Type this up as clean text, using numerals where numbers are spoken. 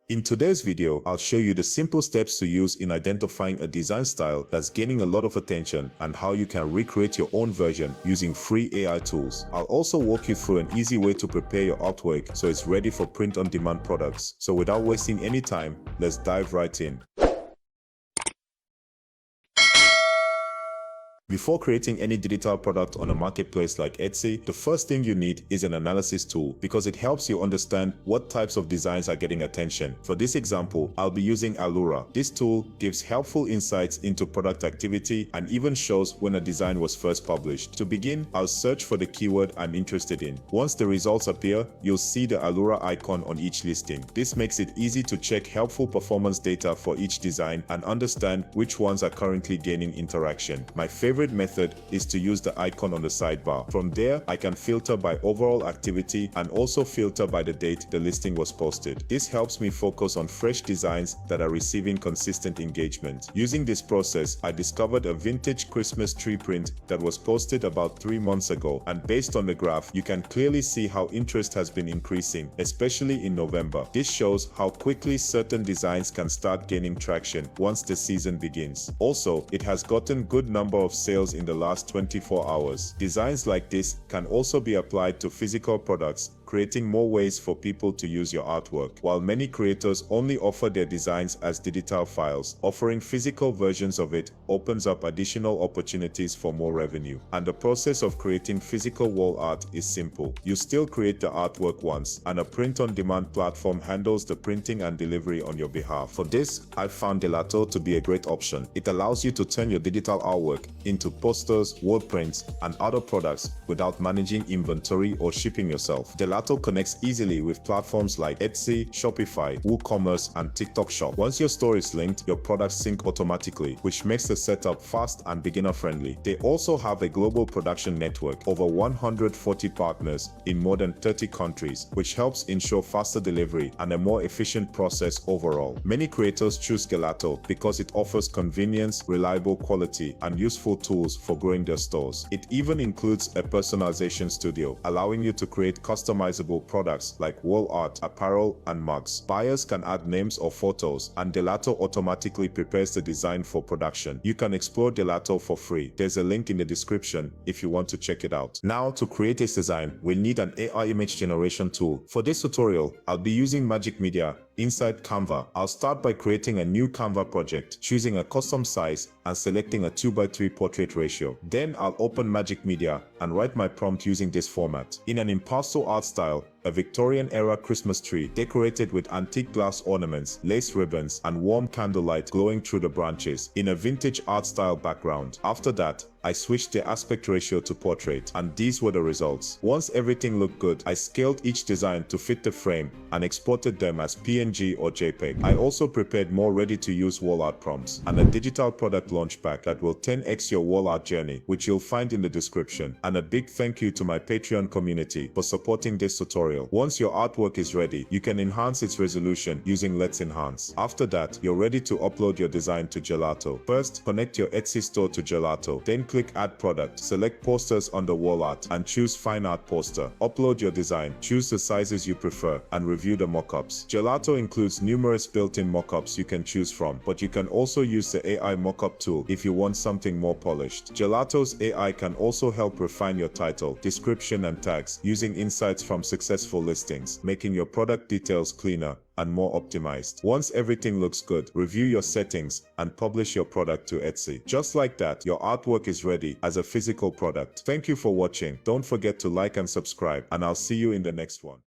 In today's video, I'll show you the simple steps to use in identifying a design style that's gaining a lot of attention and how you can recreate your own version using free AI tools. I'll also walk you through an easy way to prepare your artwork so it's ready for print-on-demand products. So without wasting any time, let's dive right in. Before creating any digital product on a marketplace like Etsy, the first thing you need is an analysis tool because it helps you understand what types of designs are getting attention. For this example, I'll be using Alura. This tool gives helpful insights into product activity and even shows when a design was first published. To begin, I'll search for the keyword I'm interested in. Once the results appear, you'll see the Alura icon on each listing. This makes it easy to check helpful performance data for each design and understand which ones are currently gaining interaction. My favorite method is to use the icon on the sidebar. From there, I can filter by overall activity and also filter by the date the listing was posted. This helps me focus on fresh designs that are receiving consistent engagement. Using this process, I discovered a vintage Christmas tree print that was posted about 3 months ago, and based on the graph, you can clearly see how interest has been increasing, especially in November. This shows how quickly certain designs can start gaining traction once the season begins. Also, it has gotten good number of sales in the last 24 hours. Designs like this can also be applied to physical products, creating more ways for people to use your artwork. While many creators only offer their designs as digital files, offering physical versions of it opens up additional opportunities for more revenue. And the process of creating physical wall art is simple. You still create the artwork once, and a print-on-demand platform handles the printing and delivery on your behalf. For this, I found Gelato to be a great option. It allows you to turn your digital artwork into posters, wall prints, and other products without managing inventory or shipping yourself. Gelato connects easily with platforms like Etsy, Shopify, WooCommerce, and TikTok Shop. Once your store is linked, your products sync automatically, which makes the setup fast and beginner-friendly. They also have a global production network, over 140 partners in more than 30 countries, which helps ensure faster delivery and a more efficient process overall. Many creators choose Gelato because it offers convenience, reliable quality, and useful tools for growing their stores. It even includes a personalization studio, allowing you to create customizable products like wall art, apparel, and mugs. Buyers can add names or photos, and Gelato automatically prepares the design for production. You can explore Gelato for free. There's a link in the description if you want to check it out. Now, to create a design, we'll need an AI image generation tool. For this tutorial, I'll be using Magic Media inside Canva. I'll start by creating a new Canva project, choosing a custom size and selecting a 2:3 portrait ratio. Then I'll open Magic Media and write my prompt using this format. In an impasto art style, a Victorian-era Christmas tree decorated with antique glass ornaments, lace ribbons, and warm candlelight glowing through the branches in a vintage art style background. After that, I switched the aspect ratio to portrait, and these were the results. Once everything looked good, I scaled each design to fit the frame and exported them as PNG or JPEG. I also prepared more ready-to-use wall art prompts and a digital product launch pack that will 10x your wall art journey, which you'll find in the description. And a big thank you to my Patreon community for supporting this tutorial. Once your artwork is ready, you can enhance its resolution using Let's Enhance. After that, you're ready to upload your design to Gelato. First, connect your Etsy store to Gelato. Then click Add Product, select Posters under Wall Art, and choose Fine Art Poster. Upload your design, choose the sizes you prefer, and review the mockups. Gelato includes numerous built-in mockups you can choose from, but you can also use the AI mockup tool if you want something more polished. Gelato's AI can also help refine your title, description, and tags using insights from successful listings, making your product details cleaner and more optimized. Once everything looks good, review your settings and publish your product to Etsy. Just like that, your artwork is ready as a physical product. Thank you for watching. Don't forget to like and subscribe, and I'll see you in the next one.